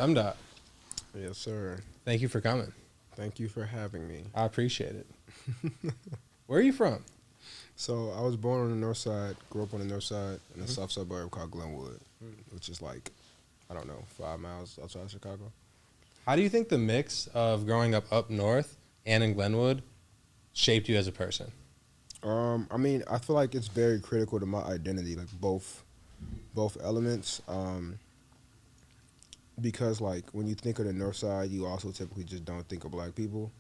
Femdot. Yes, sir. Thank you for coming. Thank you for having me. I appreciate it. Where are you from? So I was born on the north side, grew up on the north side in a south suburb called Glenwood, which is like, I don't know, 5 miles outside of Chicago. How do you think the mix of growing up north and in Glenwood shaped you as a person? I mean, I feel like it's very critical to my identity, like both elements. Because like when you think of the north side, you also typically just don't think of black people.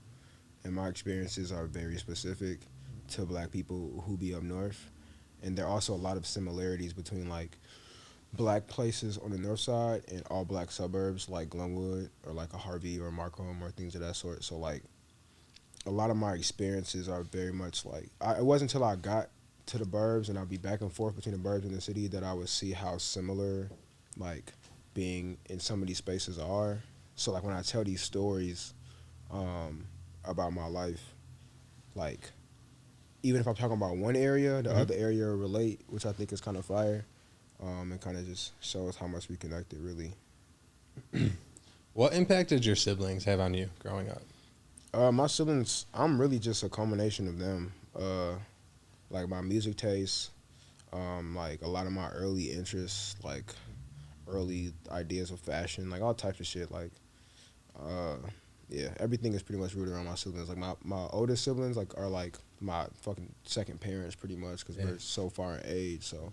And my experiences are very specific to black people who be up north. And there are also a lot of similarities between like black places on the north side and all black suburbs like Glenwood or like a Harvey or a Markham or things of that sort. So like a lot of my experiences are very much like, it wasn't until I got to the burbs and I'd be back and forth between the burbs and the city that I would see how similar like being in some of these spaces are. So like when I tell these stories about my life, like even if I'm talking about one area, the other area will relate, which I think is kind of fire. And kind of just shows how much we connected, really. What impact did your siblings have on you growing up? My siblings, I'm really just a combination of them. Like my music tastes, like a lot of my early interests, like early ideas of fashion, like all types of shit. Like, yeah, everything is pretty much rooted around my siblings. Like my oldest siblings, like are like my fucking second parents, pretty much, because we're so far in age. So.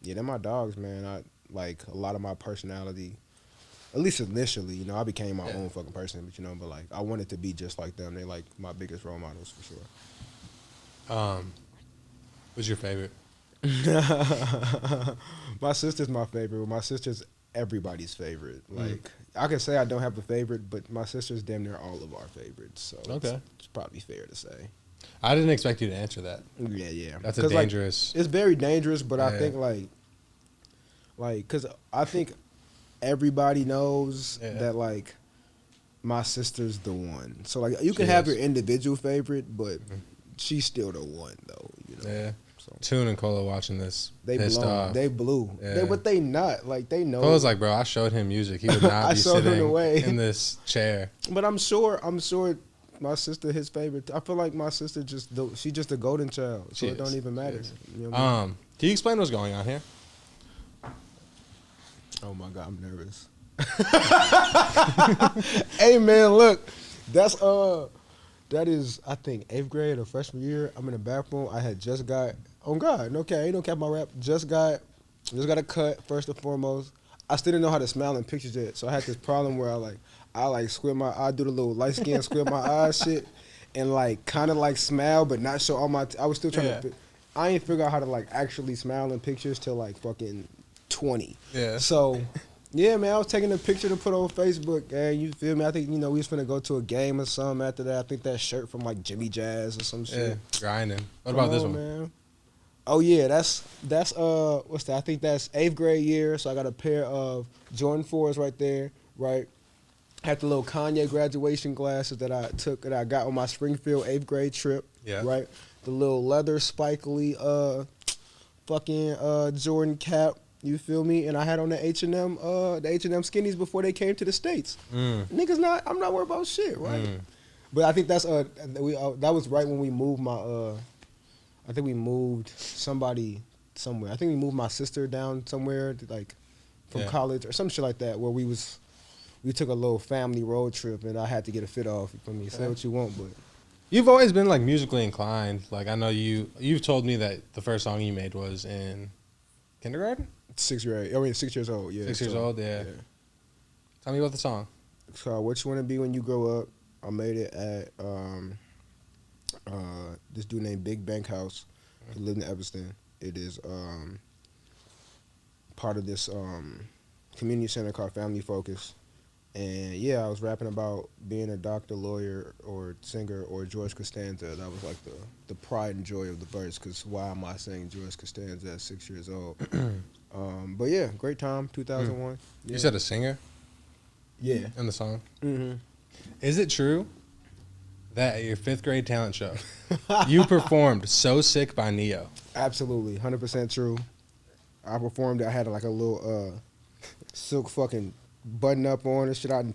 Yeah, they're my dogs, man. I like a lot of my personality, at least initially, you know, I became my own fucking person, but you know, but like I wanted to be just like them. They're like my biggest role models for sure. What's your favorite? My sister's my favorite. My sister's everybody's favorite. Like I could say I don't have a favorite, but my sister's damn near all of our favorites. So it's probably fair to say. I didn't expect you to answer that. Yeah. That's a dangerous. Like, it's very dangerous, but I think like, because I think everybody knows that like my sister's the one. So like you can have your individual favorite, but she's still the one though. You know. Yeah. So. Tune and Cola watching this. They blown. They blew. Yeah. But they not like they know. Cola's like, bro, I showed him music. He would not be sitting in this chair. But I'm sure. My sister, his favorite. I feel like my sister she's just a golden child, so it don't even matter. You know what I mean? Can you explain what's going on here? Oh my God, I'm nervous. Hey man, look, that is I think 8th grade or freshman year. I'm in the bathroom. I had just got. Oh God, okay, ain't no cap my rap. Just got a cut first and foremost. I still didn't know how to smile in pictures yet, so I had this problem where I squint my eye, do the little light skin squint my eyes shit, and like kind of like smile but not show all my. I was still trying to. I ain't figure out how to like actually smile in pictures till like fucking 20. Yeah. So, yeah, man, I was taking a picture to put on Facebook, and you feel me? I think we was finna go to a game or something after that. I think that shirt from like Jimmy Jazz or some shit. Yeah, grinding. What about this one? Man. Oh yeah, that's what's that? I think that's 8th grade year. So I got a pair of Jordan 4s right there, right? Had the little Kanye graduation glasses that I got on my Springfield 8th grade trip. Yeah. Right? The little leather spikely Jordan cap, you feel me? And I had on the H&M skinnies before they came to the States. Niggas I'm not worried about shit, right? But I think that's that was right when we moved I think we moved somebody somewhere. I think we moved my sister down somewhere to, like from college or some shit like that, where we took a little family road trip and I had to get a fit off for me. Say what you want, but you've always been like musically inclined. Like I know you've told me that the first song you made was in kindergarten? 6th grade. I mean 6 years old, yeah. 6 years old, yeah. Tell me about the song. It's called What You Wanna Be When You Grow Up. I made it at this dude named Big Bank House who lived in Evanston. It is part of this community center called Family Focus. And yeah, I was rapping about being a doctor, lawyer, or singer, or George Costanza. That was like the pride and joy of the verse, because why am I saying George Costanza at 6 years old? But yeah, great time, 2001. Yeah. You said a singer? Yeah. In the song? Mm-hmm. Is it true that at your 5th grade talent show, you performed So Sick by Neo? Absolutely, 100% true. I performed, I had like a little silk fucking button up on and shit. I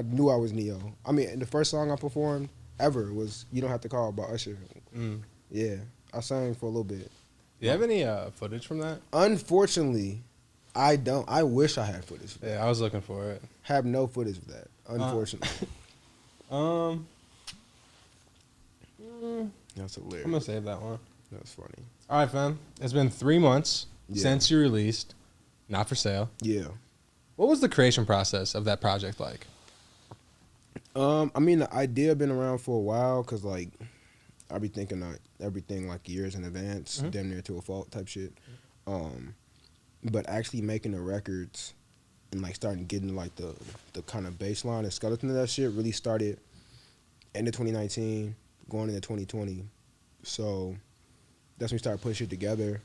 knew I was Neo. I mean, the first song I performed ever was "You Don't Have to Call" by Usher. Yeah, I sang for a little bit. Do you have any footage from that? Unfortunately, I don't. I wish I had footage of that. Yeah, I was looking for it. Have no footage of that, unfortunately. That's hilarious. I'm going to save that one. That's funny. All right, fam. It's been 3 months since you released Not For Sale. Yeah. What was the creation process of that project like? I mean, the idea been around for a while because, like, I be thinking like everything like years in advance, damn near to a fault type shit. But actually making the records and like starting getting like the kind of baseline and skeleton of that shit really started end of 2019, going into 2020. So that's when we started putting shit together.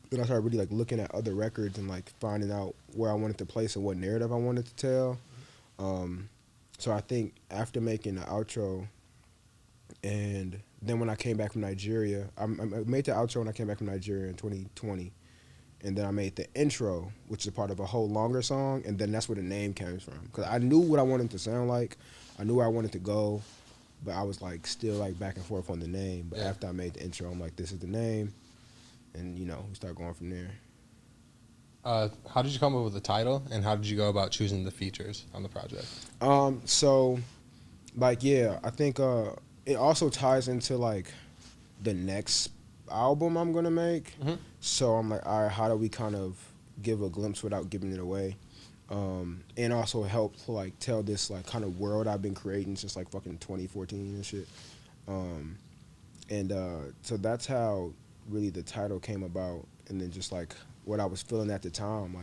Then I started really like looking at other records and like finding out where I wanted to place and what narrative I wanted to tell. So I think after making the outro, and then when I came back from Nigeria, I made the outro when I came back from Nigeria in 2020. And then I made the intro, which is part of a whole longer song, and then that's where the name came from. Because I knew what I wanted to sound like. I knew where I wanted to go, but I was like still like back and forth on the name. But after I made the intro, I'm like, this is the name. And, you know, we start going from there. How did you come up with the title, and how did you go about choosing the features on the project? So, like, yeah, I think it also ties into, like, the next album I'm going to make. So I'm like, all right, how do we kind of give a glimpse without giving it away? And also help to, like, tell this, like, kind of world I've been creating since, like, fucking 2014 and shit. So that's how really the title came about. And then just, like, what I was feeling at the time,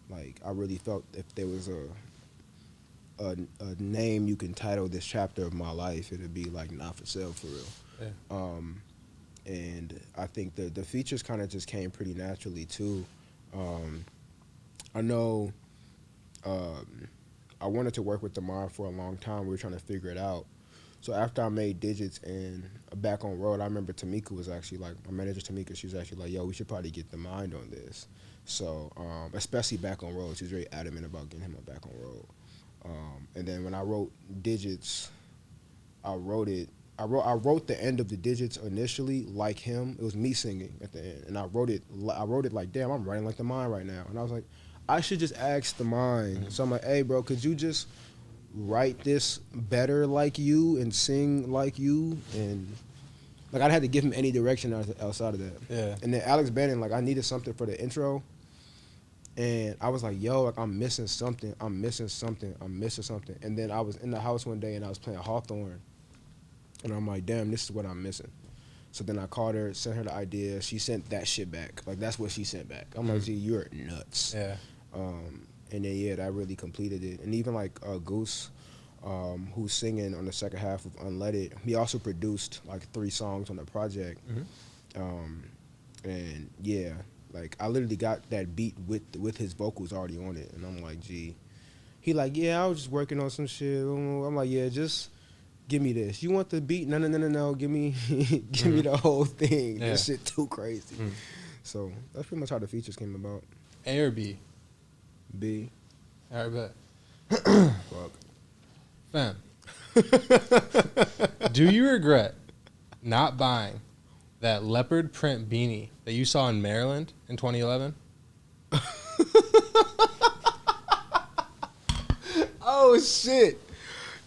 like I really felt if there was a name you can title this chapter of my life, it'd be like Not For Sale for real. Yeah. And I think the features kind of just came pretty naturally too. I know I wanted to work with Damar for a long time. We were trying to figure it out. So after I made Digits and Back on Road, I remember Tamika was actually like, my manager Tamika, she was actually like, yo, we should probably get the mind on this. So, especially Back on Road, she was very adamant about getting him a Back on Road. And then when I wrote Digits, I wrote the end of the Digits initially like him. It was me singing at the end. And I wrote it like, damn, I'm writing like the mind right now. And I was like, I should just ask the mind. So I'm like, hey, bro, could you just write this better like you and sing like you? And like I had to give him any direction outside of that. Yeah. And then Alex Bannon, like I needed something for the intro, and I was like, yo, like I'm missing something. And then I was in the house one day and I was playing Hawthorne, and I'm like, damn, this is what I'm missing. So then I called her, sent her the idea. She sent that shit back. Like that's what she sent back. I'm like, gee, you're nuts. Yeah. And then, yeah, that really completed it. And even, like, Goose, who's singing on the second half of Unleaded, he also produced, like, 3 songs on the project. And, yeah, like, I literally got that beat with his vocals already on it. And I'm like, gee. He like, yeah, I was just working on some shit. I'm like, yeah, just give me this. You want the beat? No. Give me give me the whole thing. Yeah. This shit too crazy. So that's pretty much how the features came about. A or B? B. All right, bet. Fuck. Fam. Do you regret not buying that leopard print beanie that you saw in Maryland in 2011? Oh, shit.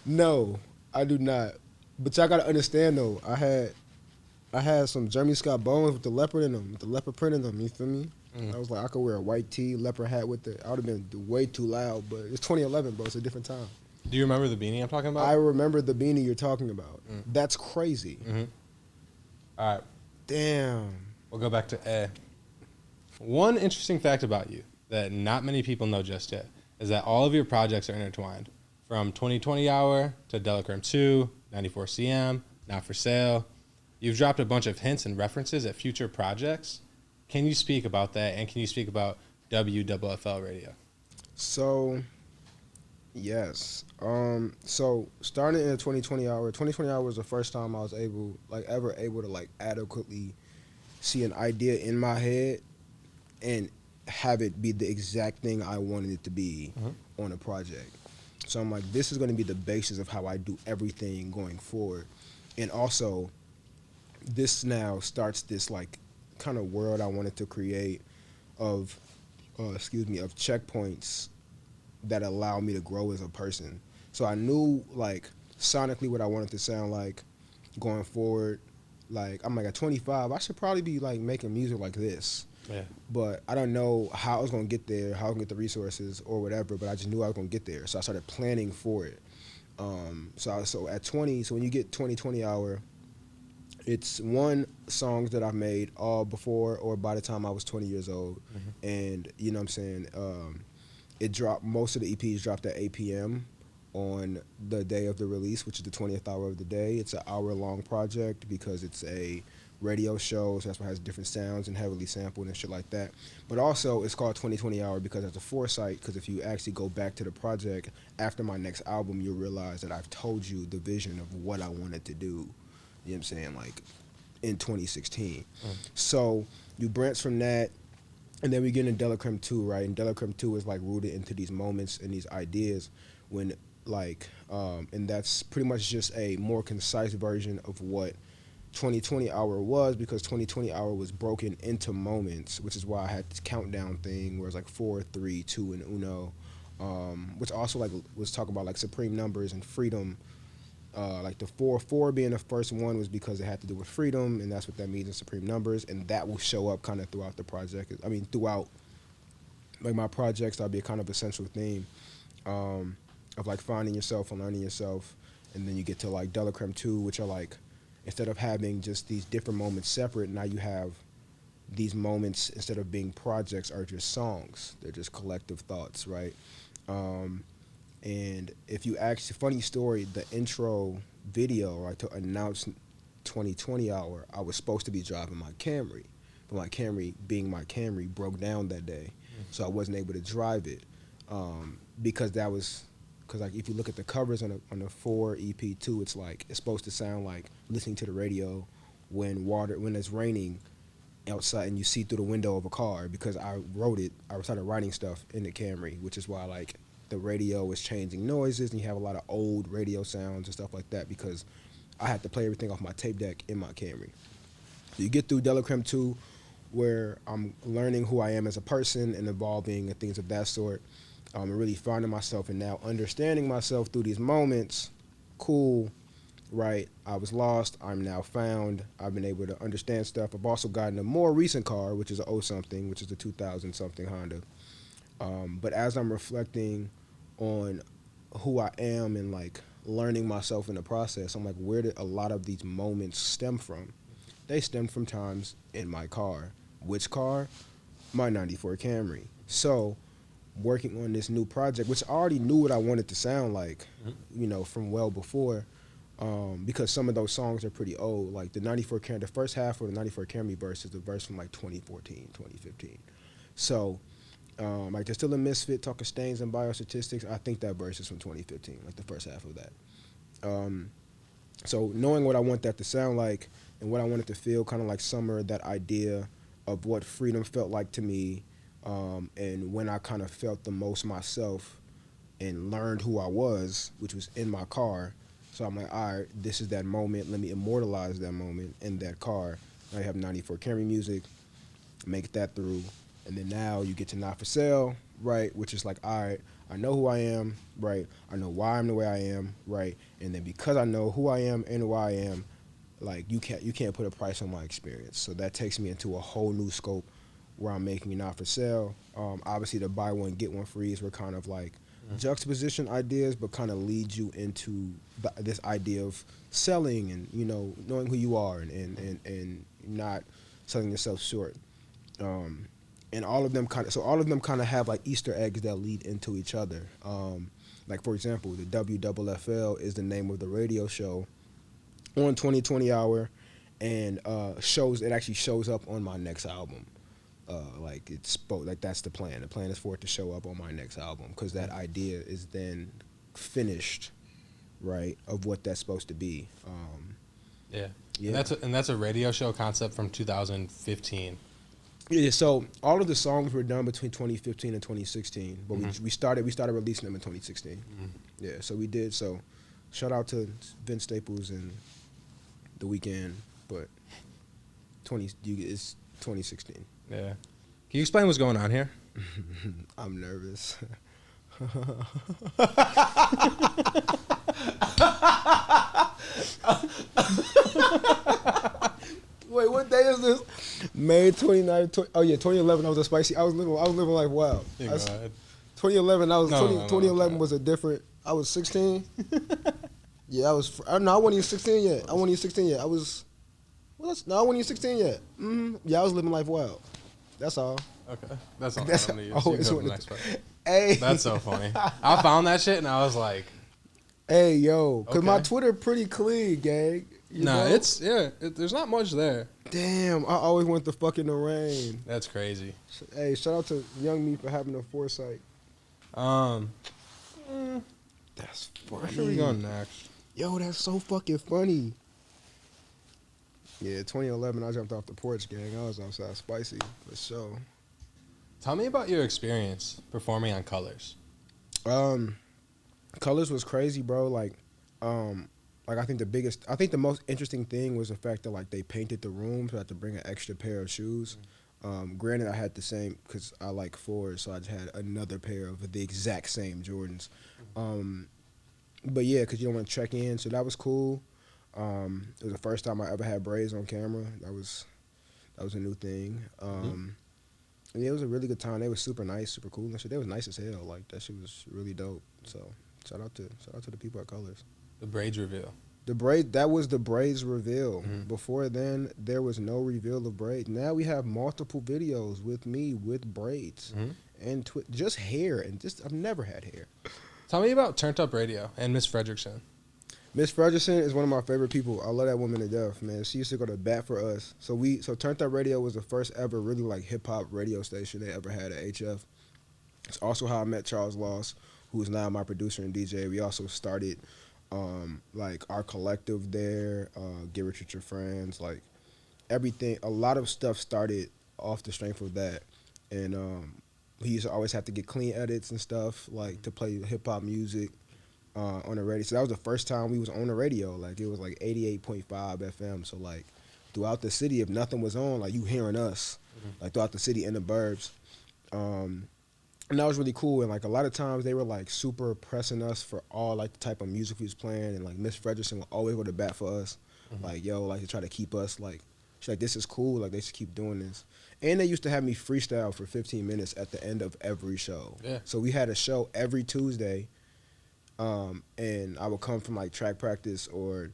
No, I do not. But y'all got to understand, though, I had some Jeremy Scott Bones with the leopard in them, with the leopard print in them, you feel me? I was like, I could wear a white tee, leopard hat with it. I would have been way too loud, but it's 2011, bro. It's a different time. Do you remember the beanie I'm talking about? I remember the beanie you're talking about. That's crazy. All right. Damn. We'll go back to A. One interesting fact about you that not many people know just yet is that all of your projects are intertwined. From 2020 Hour to Delacrim 2, 94 CM, Not For Sale. You've dropped a bunch of hints and references at future projects. Can you speak about that, and can you speak about WFFL Radio? So, yes. So, starting in the 2020 Hour was the first time I was ever able to, adequately see an idea in my head and have it be the exact thing I wanted it to be on a project. So I'm like, this is going to be the basis of how I do everything going forward. And also, this now starts this like kind of world I wanted to create of, of checkpoints that allow me to grow as a person. So I knew like sonically what I wanted to sound like going forward. Like I'm like at 25, I should probably be like making music like this. Yeah. But I don't know how I was gonna get there, how I was gonna get the resources or whatever. But I just knew I was gonna get there, so I started planning for it. So at 20, so when you get 20 hour, it's one songs that I've made all before or by the time I was 20 years old, and you know what I'm saying. It dropped. Most of the EPs dropped at 8 p.m. on the day of the release, which is the 20th hour of the day. It's an hour-long project because it's a radio show, so that's why it has different sounds and heavily sampled and shit like that. But also, it's called 20 hour because it's a foresight, because if you actually go back to the project after my next album, you'll realize that I've told you the vision of what I wanted to do, you know what I'm saying, like in 2016. So you branch from that, and then we get into DeKalb 2, right? And DeKalb 2 is like rooted into these moments and these ideas when like, and that's pretty much just a more concise version of what 20 hour was, because 20 hour was broken into moments, which is why I had this countdown thing where it's like 4, 3, 2, and uno, which also like was talking about like supreme numbers and freedom. Like the 4 being the first one was because it had to do with freedom, and that's what that means in supreme numbers, and that will show up kind of throughout the project. I mean, throughout like my projects, that'll be a kind of essential theme of like finding yourself and learning yourself, and then you get to like DeKalb 2, which are like, instead of having just these different moments separate, now you have these moments, instead of being projects, are just songs. They're just collective thoughts, right? And if you actually, funny story, the intro video, right, to announce 20 hour, I was supposed to be driving my Camry, but my Camry, being my Camry, broke down that day, so I wasn't able to drive it, because that was, because like if you look at the covers on the 4 EP2, it's like, it's supposed to sound like listening to the radio when it's raining outside and you see through the window of a car, because I started writing stuff in the Camry, which is why like the radio is changing noises and you have a lot of old radio sounds and stuff like that, because I had to play everything off my tape deck in my Camry. So you get through DeKalb 2, where I'm learning who I am as a person and evolving and things of that sort. And really finding myself and now understanding myself through these moments. Cool, right? I was lost. I'm now found. I've been able to understand stuff. I've also gotten a more recent car, which is a 0-something, which is the 2000-something Honda. But as I'm reflecting on who I am and like learning myself in the process, I'm like, where did a lot of these moments stem from? They stem from times in my car. Which car? My 94 Camry. So working on this new project, which I already knew what I wanted to sound like, you know, from well before, because some of those songs are pretty old. Like the 94 Camry, the first half of the 94 Camry verse is the verse from like 2014, 2015. So, like there's still a misfit talking stains and biostatistics. I think that verse is from 2015, like the first half of that. So knowing what I want that to sound like and what I wanted to feel, kind of like summer, that idea of what freedom felt like to me, and when I kind of felt the most myself and learned who I was, which was in my car. So I'm like, all right, this is that moment. Let me immortalize that moment in that car. I have 94 Camry music, make that through. And then now you get to Not For Sale, right, which is like, all right, I know who I am, right? I know why I'm the way I am, right? And then because I know who I am and why I am, like you can't put a price on my experience. So that takes me into a whole new scope where I'm making Not For Sale. Obviously the buy one, get one frees were kind of like juxtaposition ideas, but kind of lead you into this idea of selling and, you know, knowing who you are and not selling yourself short. And all of them kind of have like Easter eggs that lead into each other. Like for example, the WFFL is the name of the radio show on 20 hour, and it actually shows up on my next album. Like that's the plan. The plan is for it to show up on my next album, because that idea is then finished, right, of what that's supposed to be. Yeah. And that's a radio show concept from 2015. Yeah, so all of the songs were done between 2015 and 2016, but we started releasing them in 2016. Yeah, so we did. So shout out to Vince Staples and The Weeknd, but it's 2016. Yeah. Can you explain what's going on here? I'm nervous. Wait, what day is this? May 29th. Oh yeah, 2011. I was a spicy. I was living like wow. 2011. 2011 was a different. I was 16. Yeah, I was. I wasn't even 16 yet. I wasn't even 16 yet. I was. I wasn't even 16 yet. Yeah, I was living life wild. That's all. Okay, that's all. That's Hey, that's so funny. I found that shit and I was like, "Hey, yo," because my Twitter pretty clean, gang. There's not much there. Damn, I always want the fuck in the rain. That's crazy. Hey, shout out to Young Me for having the foresight. That's funny. Where should we go next? Yo, that's so fucking funny. Yeah, 2011, I jumped off the porch, gang. I was outside spicy for sure. Tell me about your experience performing on Colors. Colors was crazy, bro. Like I think the most interesting thing was the fact that like they painted the room, so I had to bring an extra pair of shoes. Granted, I had the same because I like fours, so I just had another pair of the exact same Jordans. But yeah, because you don't want to check in, so that was cool. It was the first time I ever had braids on camera. That was a new thing. Yeah, it was a really good time. They were super nice, super cool and shit. They was nice as hell. Like that shit was really dope. So shout out to the people at Colors. The braids reveal. That was the braids reveal. Before then, there was no reveal of braids. Now we have multiple videos with me with braids and just hair and just I've never had hair. Tell me about Turnt Up Radio and Miss Fredrickson. Miss Fredrickson is one of my favorite people. I love that woman to death, man. She used to go to bat for us. So Turnt Up Radio was the first ever really like hip hop radio station they ever had at HF. It's also how I met Charles Loss, who is now my producer and DJ. We also started like our collective there, Get Rich With Your Friends, like everything. A lot of stuff started off the strength of that. And he used to always have to get clean edits and stuff, like to play hip hop music. On the radio. So that was the first time we was on the radio. Like it was like 88.5 FM. So like throughout the city, if nothing was on, like you hearing us, like throughout the city in the burbs. And that was really cool. And like a lot of times they were like super pressing us for all like the type of music we was playing. And like Miss Fredrickson would always go to bat for us. Like, yo, like to try to keep us like, she's like, this is cool. Like they should keep doing this. And they used to have me freestyle for 15 minutes at the end of every show. Yeah. So we had a show every Tuesday. And I would come from like track practice or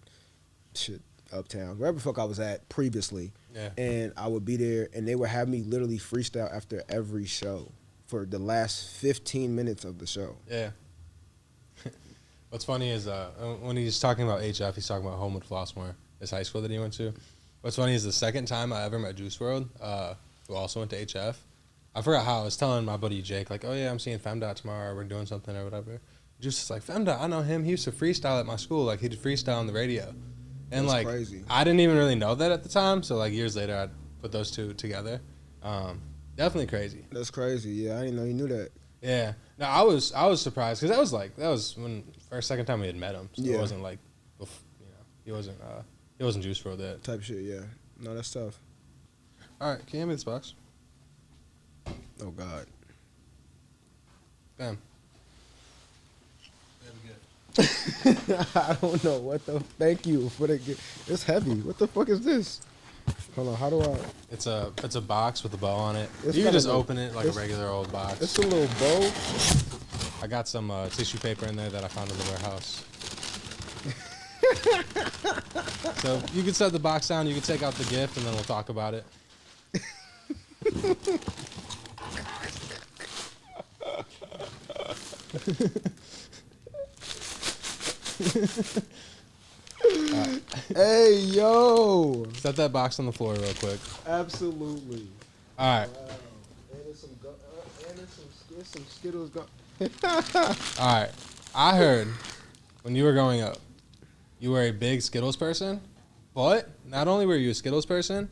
shit uptown, wherever the fuck I was at previously. Yeah. And I would be there and they would have me literally freestyle after every show for the last 15 minutes of the show. Yeah. What's funny is when he's talking about HF, he's talking about Homewood Flossmoor, his high school that he went to. What's funny is the second time I ever met Juice WRLD, who also went to HF, I forgot how. I was telling my buddy Jake, like, oh yeah, I'm seeing Femdot tomorrow, we're doing something or whatever. Juice is like, Femdot, I know him. He used to freestyle at my school. Like, he'd freestyle on the radio. And, that's like, crazy. I didn't even really know that at the time. So, like, years later, I put those two together. Definitely crazy. That's crazy. Yeah, I didn't know you knew that. Yeah. No, I was surprised. Because that was when second time we had met him. So it wasn't like, he wasn't Juice WRLD that. Type shit, yeah. No, that's tough. All right. Can you hand me this box? Oh, God. Damn. I don't know what the. Thank you for the. It's heavy. What the fuck is this? Hold on. How do I? It's a box with a bow on it. You can just open it like a regular old box. It's a little bow. I got some tissue paper in there that I found in the warehouse. So you can set the box down. You can take out the gift, and then we'll talk about it. Hey, yo. Set that box on the floor real quick. Absolutely. All right. Wow. And there's some Skittles. All right. I heard when you were growing up, you were a big Skittles person, but not only were you a Skittles person,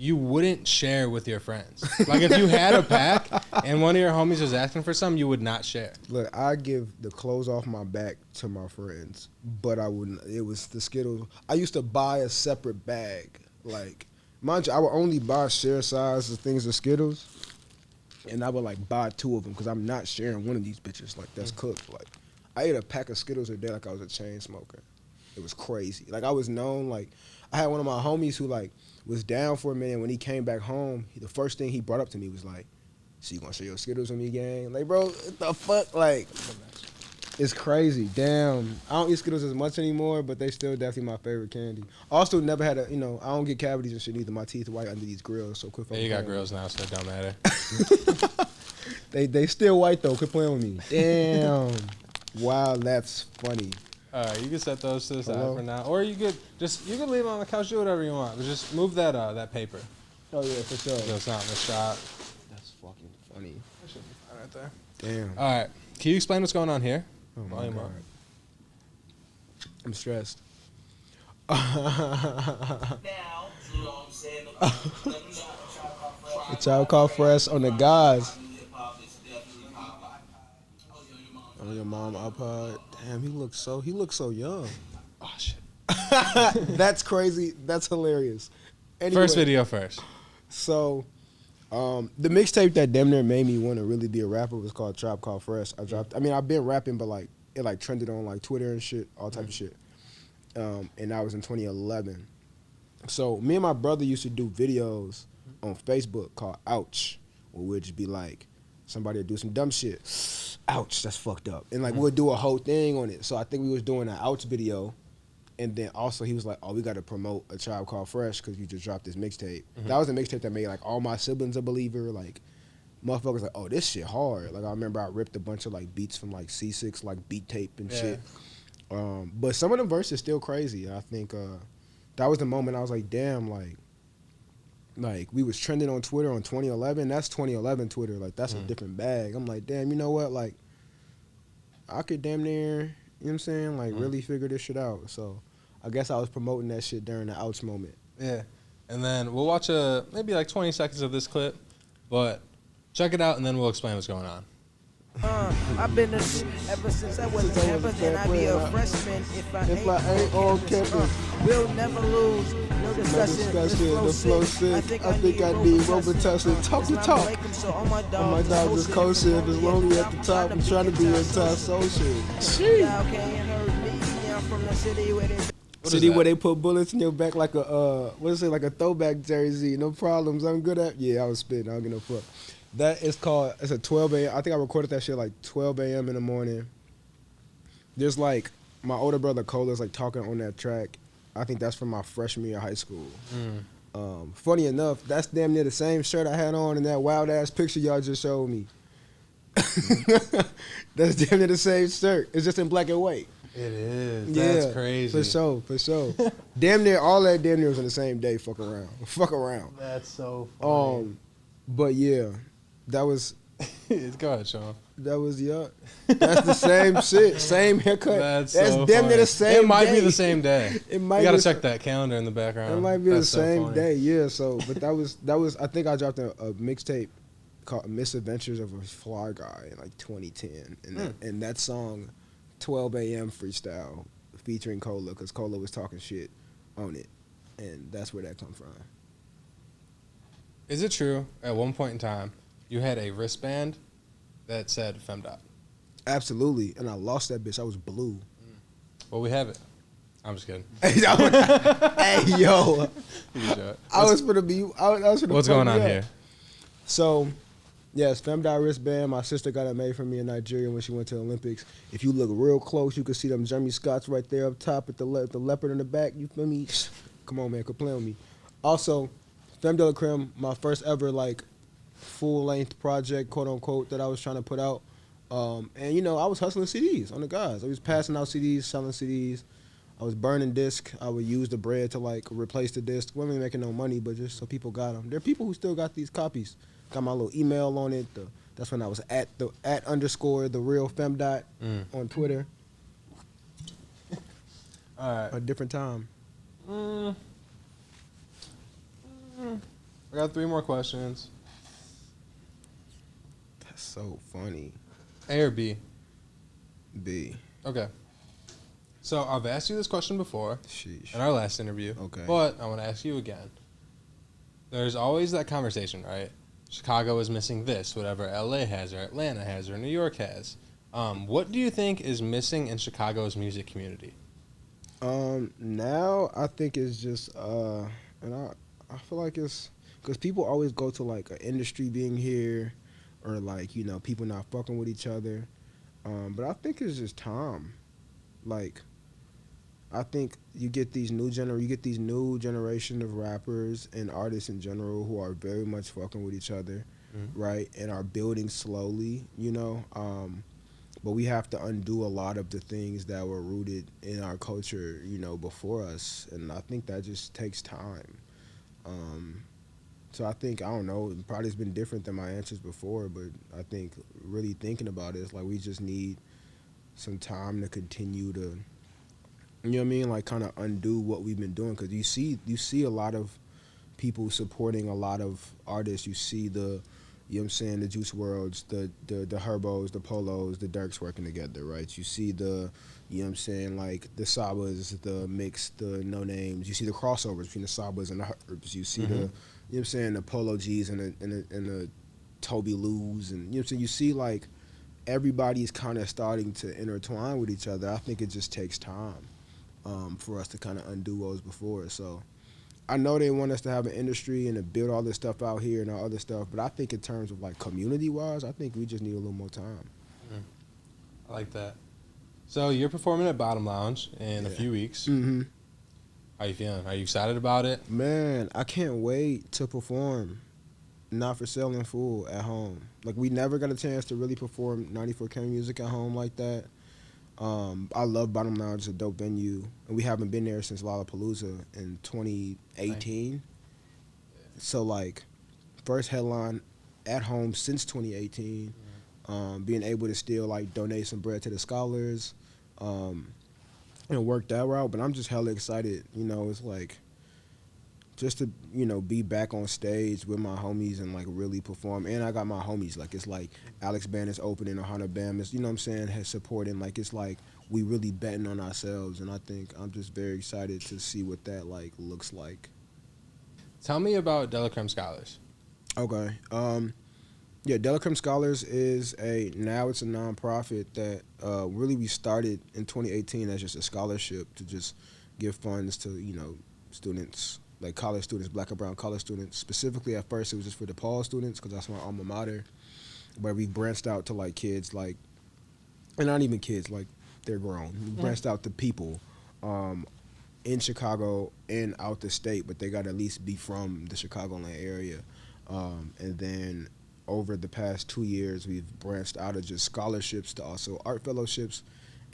you wouldn't share with your friends. Like if you had a pack and one of your homies was asking for some, you would not share. Look, I give the clothes off my back to my friends, but I wouldn't. It was the Skittles. I used to buy a separate bag. Like, mind you, I would only buy share size of things of Skittles, and I would like buy 2 of them because I'm not sharing one of these bitches. Like that's cooked. Like I ate a pack of Skittles a day like I was a chain smoker. It was crazy. Like I was known. Like I had one of my homies who like was down for a minute. When he came back home, the first thing he brought up to me was like, "So you gonna share your Skittles with me, gang?" Like, bro, what the fuck? Like, it's crazy. Damn, I don't eat Skittles as much anymore, but they still definitely my favorite candy. Also, never had a, I don't get cavities and shit either. My teeth are white under these grills, so quit. Yeah, you got grills now, so it don't matter. They still white though. Quit playing with me. Damn. Wow, that's funny. All right, you can set those to the side for now, or you could leave them on the couch, do whatever you want, but just move that paper. Oh yeah, for sure. So it's not in the shot. That's fucking funny. That should be fine right there. Damn. All right, can you explain what's going on here? Oh my Volume God. up. I'm stressed. The Child Called Fresh on the guys. On your mom iPod. Damn, he looks so young. Oh shit. That's crazy. That's hilarious. Anyway, First video first. So, the mixtape that damn near made me want to really be a rapper was called Trap Called Fresh. I've been rapping, but like it like trended on like Twitter and shit, all type of shit. And that was in 2011. So me and my brother used to do videos on Facebook called Ouch, where we'd just be like, somebody would do some dumb shit. Ouch, that's fucked up. And like we'll do a whole thing on it. So I think we was doing an Ouch video. And then also he was like, oh, we got to promote A Tribe Called Fresh because you just dropped this mixtape. That was a mixtape that made like all my siblings a believer. Like motherfuckers like, oh, this shit hard. Like I remember I ripped a bunch of like beats from like C6 like beat tape and shit. But some of them verses still crazy. I think that was the moment I was like, damn, like we was trending on Twitter on 2011. That's 2011 Twitter. Like that's a different bag. I'm like, damn, you know what? Like I could damn near, you know what I'm saying? Like really figure this shit out. So I guess I was promoting that shit during the Ouch moment. Yeah. And then we'll watch maybe like 20 seconds of this clip, but check it out and then we'll explain what's going on. I've been a shit ever since I was a campus, and I be a freshman if I ain't on campus. We'll never lose. No discussion. The flow sick. I think I need Robitussin. Talk to talk. Oh my dog just coasting. If it's lonely at the top, I'm trying to be in top soul shit. Shit. City where they put bullets in your back like a like a throwback jersey. No problems. I'm good at. Yeah, I was spitting. I don't give no fuck. That is called. It's a 12 a.m. I think I recorded that shit like 12 a.m. in the morning. There's like my older brother Cole's like talking on that track. I think that's from my freshman year of high school. Funny enough, that's damn near the same shirt I had on in that wild ass picture y'all just showed me. That's damn near the same shirt. It's just in black and white. It is. That's crazy. For sure. Damn near all that damn near was on the same day. Fuck around. That's so funny. But yeah, that was. Go ahead, Sean. That was That's the same shit, same haircut. That's so damn near the same. It might day. be the same day. It might. You gotta check that calendar in the background. It might be the same funny. day. Yeah. So, but that was. I think I dropped a mixtape called Misadventures of a Fly Guy in like 2010, and that song, 12 a.m. freestyle featuring Cola, because Cola was talking shit on it, and that's where that come from. Is it true at one point in time you had a wristband that said Femdot? Absolutely, and I lost that bitch. I was blue. Well, we have it. I'm just kidding. Hey, yo. I was gonna be. What's going on here? So, yes, Femdot wristband. My sister got it made for me in Nigeria when she went to the Olympics. If you look real close, you can see them Jeremy Scotts right there up top at the leopard in the back. You feel me? Come on, man. Quit playing with me. Also, Femme de la Creme, my first ever like full-length project, quote unquote, that I was trying to put out. And you know, I was hustling CDs on the guys. I was passing out CDs, selling CDs. I was burning disc. I would use the bread to like replace the disc. Wasn't making no money, but just so people got them. There are people who still got these copies. Got my little email on it. That's when I was at _ the real Femdot on Twitter. All right. A different time. I got 3 more questions. That's so funny. A or B? B. Okay. So I've asked you this question before Sheesh. in our last interview. Okay. But I want to ask you again. There's always that conversation, right? Chicago is missing this, whatever LA has or Atlanta has or New York has. What do you think is missing in Chicago's music community? Now I think it's just and I feel like it's because people always go to like an industry being here or like, you know, people not fucking with each other. But I think it's just time. Like, I think you get these new generation of rappers and artists in general who are very much fucking with each other, right? And are building slowly, you know. But we have to undo a lot of the things that were rooted in our culture, you know, before us. And I think that just takes time. So I think, I don't know, it probably has been different than my answers before, but I think really thinking about it, it's like we just need some time to continue to, you know what I mean, like kind of undo what we've been doing. Because you see a lot of people supporting a lot of artists. You see the, you know what I'm saying, the Juice WRLDs, the Herbos, the Polos, the Dirks working together, right? You see the, you know what I'm saying, like the Sabas, the Mix, the No Names. You see the crossovers between the Sabas and the Herbs. You see the, you know what I'm saying, the Polo G's and the Toby Lou's. And, you know what I'm saying, you see like everybody's kind of starting to intertwine with each other. I think it just takes time for us to kind of undo what was before. So I know they want us to have an industry and to build all this stuff out here and all other stuff, but I think in terms of like community-wise, I think we just need a little more time. I like that. So you're performing at Bottom Lounge in a few weeks. Mm-hmm. How you feeling? Are you excited about it? Man, I can't wait to perform Not For Sale in full at home. Like, we never got a chance to really perform 94K music at home like that. I love Bottom Lounge. It's a dope venue. And we haven't been there since Lollapalooza in 2018. So, like, first headline at home since 2018. Being able to still, like, donate some bread to the scholars and work that route. But I'm just hella excited. You know, it's like just to, you know, be back on stage with my homies and, like, really perform. And I got my homies. Like, it's like Alex Band is opening, Ohana Bam is, you know what I'm saying, has supporting. Like, it's like we really betting on ourselves. And I think I'm just very excited to see what that, like, looks like. Tell me about DeKalb Scholars. Okay. Yeah, DeKalb Scholars is now it's a nonprofit that really we started in 2018 as just a scholarship to just give funds to, you know, students, like college students, black and brown college students. Specifically at first it was just for DePaul students because that's my alma mater. But we branched out to like kids, like, and not even kids, like they're grown. We branched out to people in Chicago and out the state, but they got to at least be from the Chicagoland area. And then over the past 2 years, we've branched out of just scholarships to also art fellowships.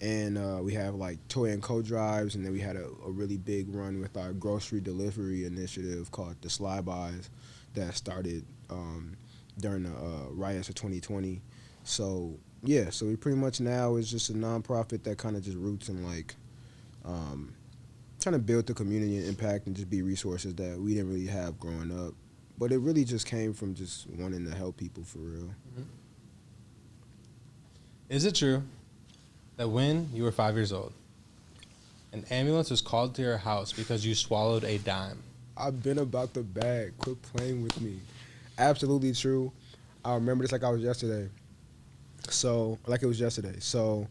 And we have like toy and co-drives, and then we had a really big run with our grocery delivery initiative called the Sly Buys that started during the riots of 2020. So yeah, so we pretty much now is just a nonprofit that kind of just roots in like trying to build the community and impact and just be resources that we didn't really have growing up. But it really just came from just wanting to help people for real. Is it true that when you were 5 years old, an ambulance was called to your house because you swallowed a dime? I've been about the bag. Quit playing with me. Absolutely true. I remember this like it was yesterday. So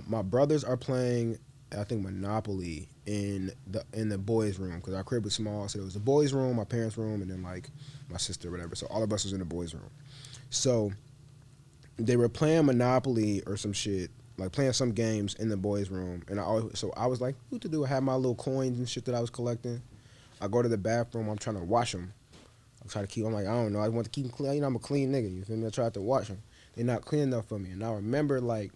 my brothers are playing, I think, Monopoly in the boys' room because our crib was small. So there was the boys' room, my parents' room, and then like my sister or whatever. So all of us was in the boys' room. So they were playing Monopoly or some shit, like playing some games in the boys' room. And I was like, what to do? I had my little coins and shit that I was collecting. I go to the bathroom. I'm trying to wash them. I'm like, I don't know. I want to keep them clean. You know, I'm a clean nigga. You feel me? I tried to wash them. They're not clean enough for me. And I remember, like,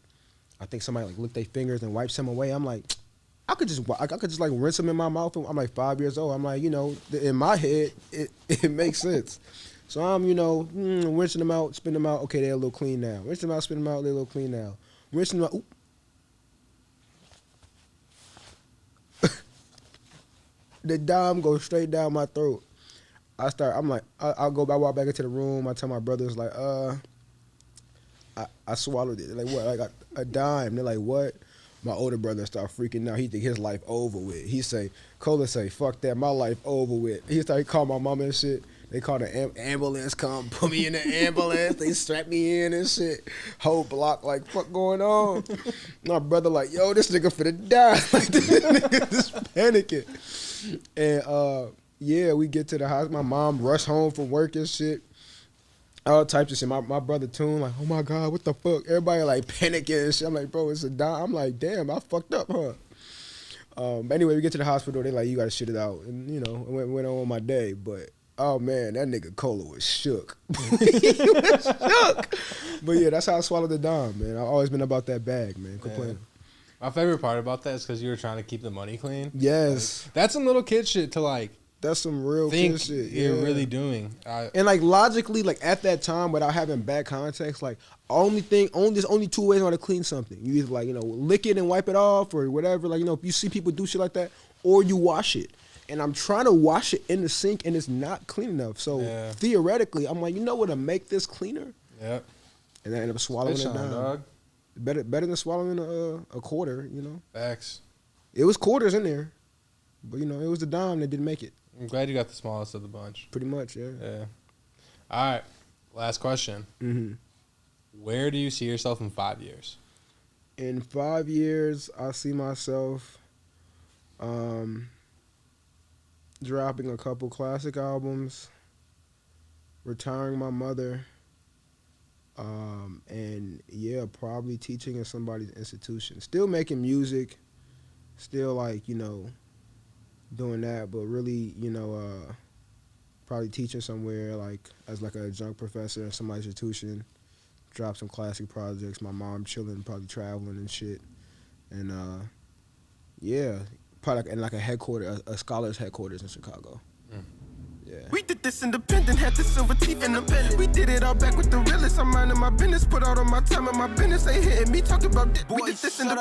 I think somebody like licked their fingers and wiped some away. I'm like, I could just like rinse them in my mouth. I'm like 5 years old. I'm like, you know, in my head, it makes sense. So I'm, you know, rinsing them out, spin them out. Okay, they're a little clean now. Rinse them out, spin them out. They're a little clean now. Rinsing them out. Oop. The dime goes straight down my throat. I'll walk back into the room. I tell my brothers like, I swallowed it. Like what? Like a dime. They're like, what? My older brother start freaking out. He think his life over with. He say, Cola say, fuck that, my life over with. He call my mama and shit. They call the ambulance, come put me in the ambulance. They strap me in and shit. Whole block like, fuck going on? My brother like, yo, this nigga finna die. Like this nigga just panicking. And yeah, we get to the house. My mom rushed home from work and shit. All types of shit. My brother Toon like, oh my God, what the fuck? Everybody like panicking and shit. I'm like, bro, it's a dime. I'm like, damn, I fucked up, huh? But anyway, we get to the hospital. They like, you gotta shit it out. And you know, went on with my day. But oh man, that nigga Cola was shook. He was shook. But yeah, that's how I swallowed the dime, man. I've always been about that bag, man. Complaining. Yeah. My favorite part about that is because you were trying to keep the money clean. Yes. Like, that's some little kid shit to like. That's some real kid shit. You're really doing. And like logically, like at that time, without having bad context, like there's only two ways on to clean something. You either like, you know, lick it and wipe it off or whatever. Like, you know, if you see people do shit like that, or you wash it. And I'm trying to wash it in the sink and it's not clean enough. So theoretically, I'm like, you know what, to make this cleaner? Yep. And I end up swallowing it down. Dog. Better than swallowing a quarter, you know. Facts. It was quarters in there, but you know, it was the dime that didn't make it. I'm glad you got the smallest of the bunch. Pretty much, yeah. Yeah. All right. Last question. Mm-hmm. Where do you see yourself in 5 years? In 5 years, I see myself dropping a couple classic albums, retiring my mother, and yeah, probably teaching in somebody's institution. Still making music, still like, you know, doing that, but really, you know, probably teaching somewhere like as like an adjunct professor in somebody's institution, drop some classic projects, my mom chilling, probably traveling and shit. And yeah, probably like a headquarters, a scholars headquarters in Chicago. Yeah. We did this independent, had the silver teeth in the pen. We did it all back with the realest. I'm minding my business, put out all my time in my business. Ain't hitting me, talking about this. We did this independent.